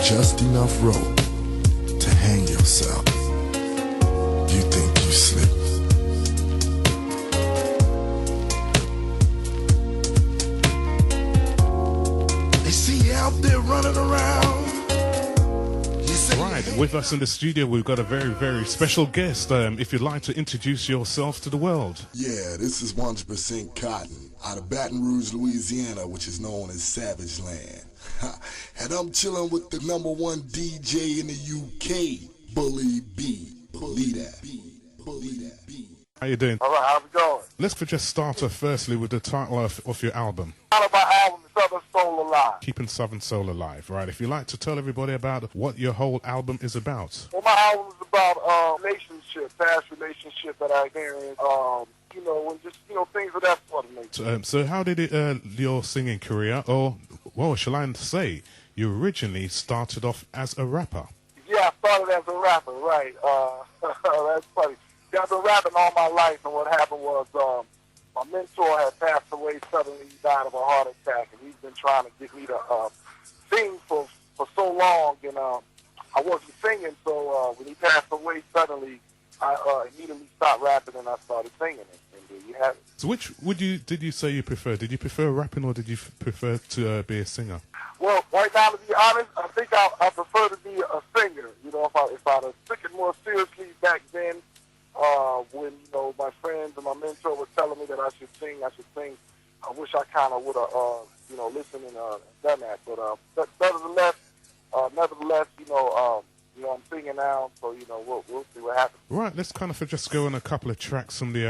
just enough rope to hang yourself. You think you slip. They see you out there running around. Right, with us in the studio, we've got a very, very special guest. If you'd like to introduce yourself to the world. Yeah, this is 100% Cotton out of Baton Rouge, Louisiana, which is known as Savage Land. And I'm chilling with the #1 DJ in the UK, Bully B. Believe that. Believe that. How you doing? All right, how's it going? Let's just start off firstly with the title of your album. The title of my album is Southern Soul Alive. Keeping Southern Soul Alive, right? If you'd like to tell everybody about what your whole album is about. Well, my album is about relationship, past relationship that I experienced, and just, things of that sort of nature. So how did your singing career, or, well, shall I say, you originally started off as a rapper? Yeah, I started as a rapper, right. That's funny. Yeah, I've been rapping all my life, and what happened was my mentor had passed away suddenly. He died of a heart attack, and he's been trying to get me to sing for so long, and I wasn't singing, so when he passed away suddenly, I immediately stopped rapping, and I started singing it, and there you have it. So which did you say you prefer? Did you prefer rapping, or did you prefer to be a singer? Well, right now, to be honest, I think I prefer to be a singer. If I'd have took it more seriously back then, when, my friends and my mentor were telling me that I should sing, I wish I kind of would have, listened and done that. But nevertheless, I'm singing now, so, we'll see what happens. Right, let's kind of just go on a couple of tracks from the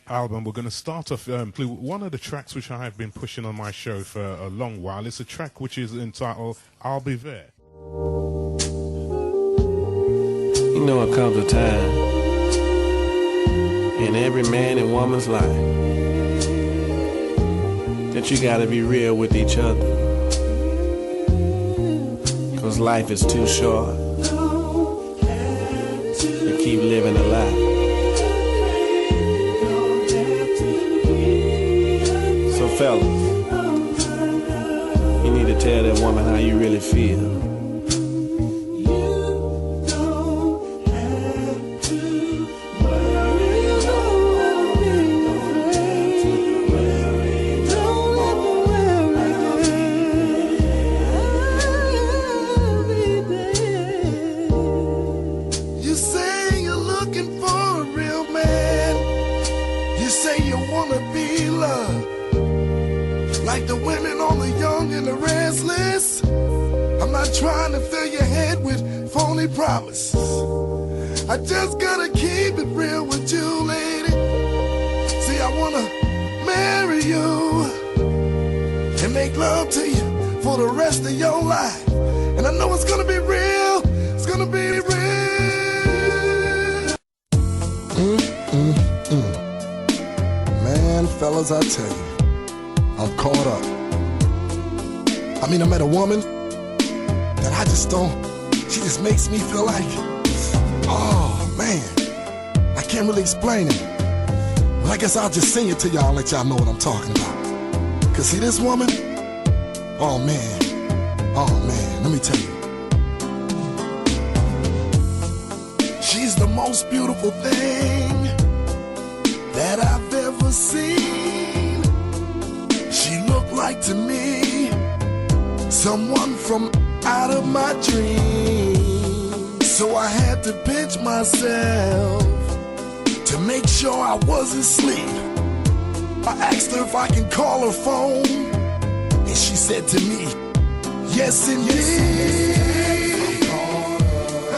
album. We're going to start off, one of the tracks which I have been pushing on my show for a long while. It's a track which is entitled, I'll Be There. It comes a time in every man and woman's life that you gotta be real with each other, 'cause life is too short to keep living a lie. So fellas, you need to tell that woman how you really feel. Like the women on the young and the restless, I'm not trying to fill your head with phony promises. I just gotta keep it real with you, lady. See, I wanna marry you and make love to you for the rest of your life. And I know it's gonna be real, it's gonna be real. Man, fellas, I tell you, I'm caught up. I met a woman that I just don't, she just makes me feel like, oh man, I can't really explain it. Well, I guess I'll just sing it to y'all and let y'all know what I'm talking about. 'Cause see this woman, oh man, let me tell you. She's the most beautiful thing that I've ever seen. She looked like to me someone from out of my dreams. So I had to pinch myself to make sure I wasn't asleep. I asked her if I can call her phone, and she said to me, yes indeed.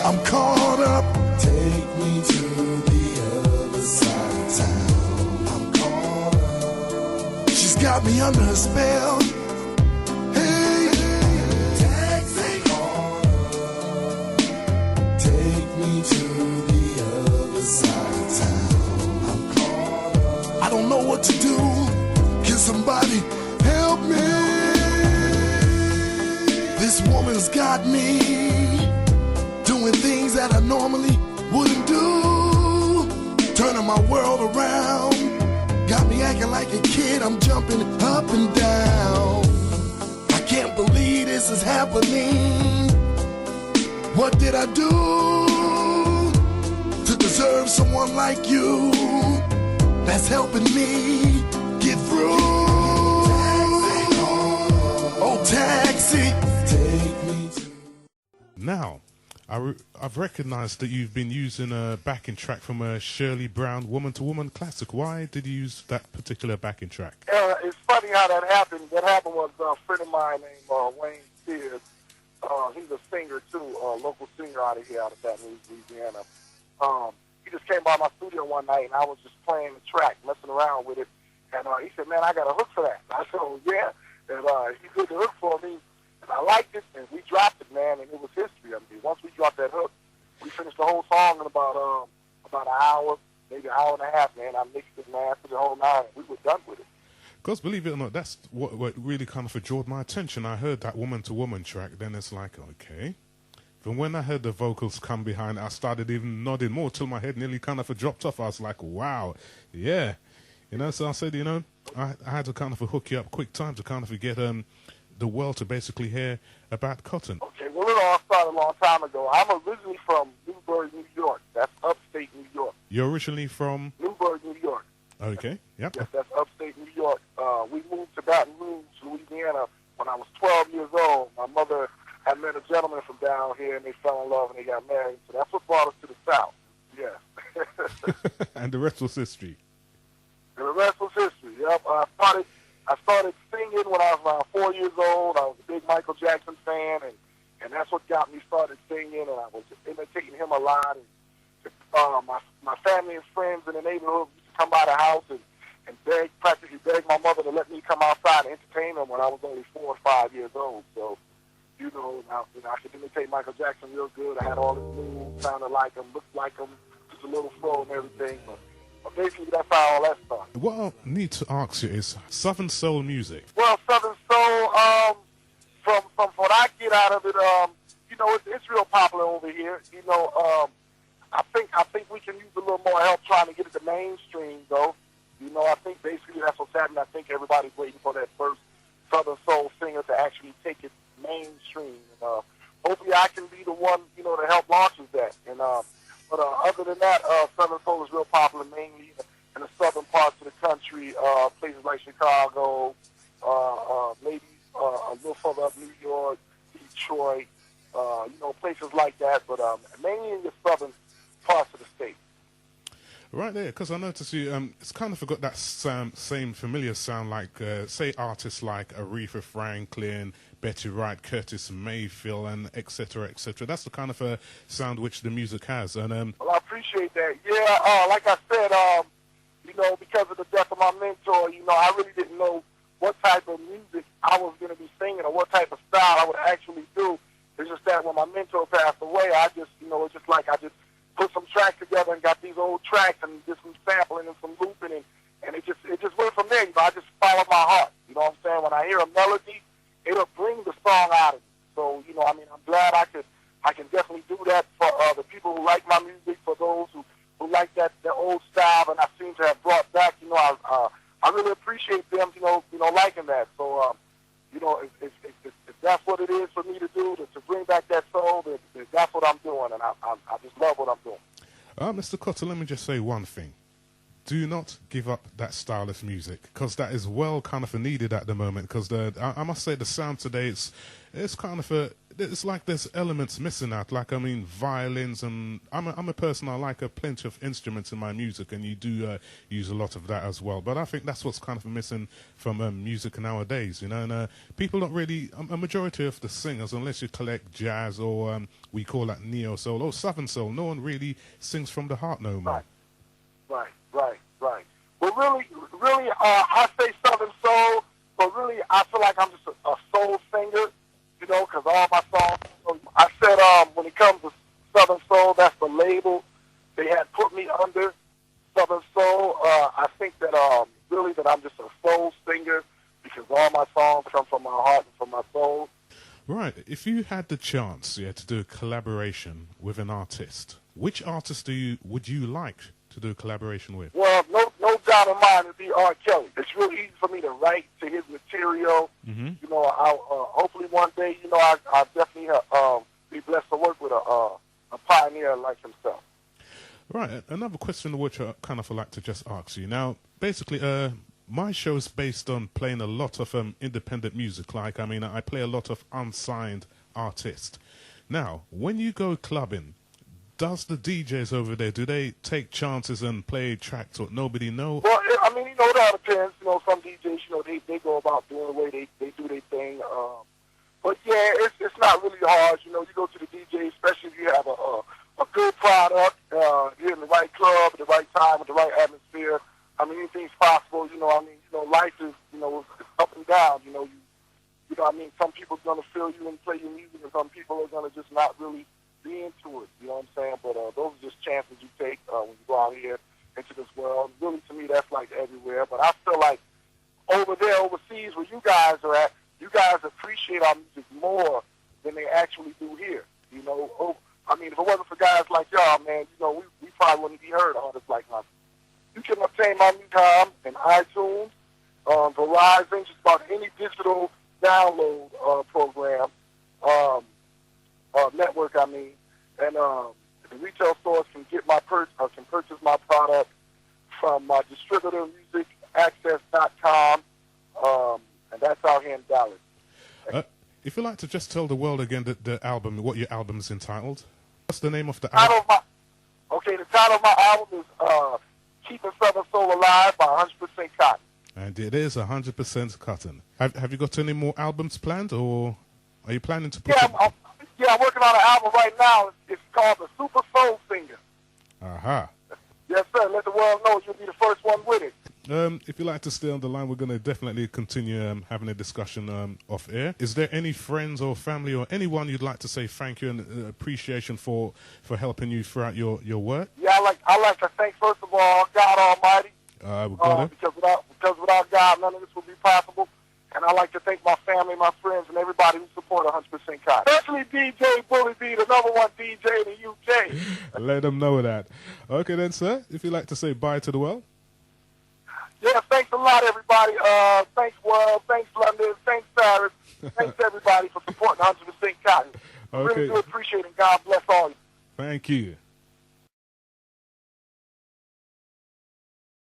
I'm caught up. Take me to the other side of town. I'm caught up. She's got me under her spell. Hey, taxi. Take me to the other side of town. I'm caught up. I don't know what to do. Can somebody help me? This woman's got me doing things that I normally wouldn't do, turning my world around, got me acting like a kid, I'm jumping up and down. I can't believe this is happening. What did I do to deserve someone like you that's helping me get through? Oh, taxi, take me to... Now, I've recognized that you've been using a backing track from a Shirley Brown Woman to Woman classic. Why did you use that particular backing track? It's funny how that happened. What happened was a friend of mine named Wayne Spears. He's a singer too, a local singer out of here, out of Baton Rouge, Louisiana. He just came by my studio one night, and I was just playing the track, messing around with it. And he said, "Man, I got a hook for that." I said, "Oh yeah." And he put the hook for me, and I liked it, and we dropped it, man, and it was history. I mean, once we dropped that hook, we finished the whole song in about an hour, maybe an hour and a half, man. I mixed it, mastered the whole nine, and we were done with it. Because believe it or not, that's what really kind of drawed my attention. I heard that Woman to Woman track, then it's like, okay. But when I heard the vocals come behind, I started even nodding more till my head nearly kind of dropped off. I was like, wow, yeah. So I said, I had to kind of hook you up quick time to kind of get the world to basically hear about Cotton. Okay, well, it all started a long time ago. I'm originally from Newburgh, New York. That's upstate New York. You're originally from? Newburgh, New York. Okay, yep. Yes, that's upstate New York. We moved to Baton Rouge, Louisiana, when I was 12 years old. My mother had met a gentleman from down here, and they fell in love, and they got married. So that's what brought us to the South. Yeah. And the rest was history. And the rest was history. Yep. I started singing when I was around 4 years old. I was a big Michael Jackson fan, and that's what got me started singing. And I was imitating him a lot. And my family and friends in the neighborhood used to come by the house and practically beg my mother to let me come outside and entertain them when I was only 4 or 5 years old. So, I could imitate Michael Jackson real good. I had all his moves, sounded like him, looked like him, just a little flow and everything. But basically, that's how all that started. What I need to ask you is Southern Soul music. Well, Southern Soul, from what I get out of it, it's real popular over here. I think we can use a little more help trying to get it to mainstream, though. I think basically that's what's happening. I think everybody's waiting for that first Southern Soul singer to actually take it mainstream. And hopefully I can be the one, to help launches that. And but other than that, Southern Soul is real popular mainly in the southern parts of the country, places like Chicago, maybe a little further up New York, Detroit, places like that. But mainly in the southern parts of the state. Right there, because I noticed you, it's kind of got that same familiar sound like, say, artists like Aretha Franklin, Betty Wright, Curtis Mayfield, and et cetera, et cetera. That's the kind of sound which the music has. And well, I appreciate that. Yeah, like I said, because of the death of my mentor, I really didn't know what type of music I was going to be singing or what type of style I would actually do. It's just that when my mentor passed away, I just, it's just like I just put some tracks together and got these old tracks and did some sampling and some looping and it just went from there. I just followed my heart. You know what I'm saying? When I hear a melody, it'll bring the song out of me. So, I'm glad I can definitely do that for the people who like my music, for those who like the old style, and I seem to have brought back, I really appreciate them, liking that. So, if that's what it is for me to do, to bring back that soul, then that's what I'm doing, and I just love what I'm doing. Mr. Cotter, let me just say one thing. Do not give up that style of music, because that is well kind of needed at the moment, because I must say the sound today, it's kind of it's like there's elements missing out, like, violins, and I'm a person, I like plenty of instruments in my music, and you do use a lot of that as well, but I think that's what's kind of missing from music nowadays, and people don't really, a majority of the singers, unless you collect jazz or we call that neo soul or southern soul, no one really sings from the heart no more. Right. Well, really, I say Southern Soul, but really, I feel like I'm just a soul singer, because all my songs, I said, when it comes to Southern Soul, that's the label they had put me under, Southern Soul. I think that, really, that I'm just a soul singer, because all my songs come from my heart and from my soul. Right. If you had the chance, to do a collaboration with an artist, which artist would you like to do a collaboration with? Well, no doubt in mind it'd be R. Kelly. It's really easy for me to write to his material. Mm-hmm. I'll hopefully one day, I'll definitely be blessed to work with a pioneer like himself. Right, another question which I kind of like to just ask you. Now, basically, my show is based on playing a lot of independent music. Like, I mean, I play a lot of unsigned artists. Now, when you go clubbing, does the DJs over there, do they take chances and play tracks that nobody knows? Well, I mean, it all depends. Some DJs, they go about doing the way they do their thing. But yeah, it's not really hard. You go to the DJ, especially if you have a good product, you're in the right club at the right time with the right atmosphere. I mean, anything's possible. Life is, it's up and down. Some people are gonna feel you and play your music, and some people are gonna just not really be into it. You know what I'm saying? But those are just chances you take when you go out here into this world. Really, to me, that's like everywhere. But I feel like over there, overseas, where you guys are at, you guys appreciate our music more than they actually do here. If it wasn't for guys like y'all, man, we probably wouldn't be heard artists like us. You can obtain my music in iTunes, Verizon, just about any digital download program, network, and the retail stores can get can purchase my product from my distributor, musicaccess.com, and that's out here in Dallas. If you'd like to just tell the world again the album, what your album is entitled. What's the name of the album? The title of my album is Keeping Southern Soul Alive by 100% Cotton. And it is 100% Cotton. Have you got any more albums planned, or are you planning to put I'm working on an album right now. It's called The Super Soul Singer. Aha. Yes, sir. Let the world know you'll be the first one with it. If you'd like to stay on the line, we're going to definitely continue having a discussion off air. Is there any friends or family or anyone you'd like to say thank you and appreciation for helping you throughout your work? Yeah, I like to thank, first of all, God Almighty. Because without God, none of this would be possible. And I like to thank my family, my friends, and everybody who support 100% Cotton. Especially Djbully, the number one DJ in the UK. Let them know that. Okay then, sir, if you'd like to say bye to the world. Yeah, thanks a lot, everybody. Thanks, world. Thanks, London. Thanks, Paris. Thanks, everybody, for supporting 100% Cotton. I really do appreciate it. God bless all of you. Thank you.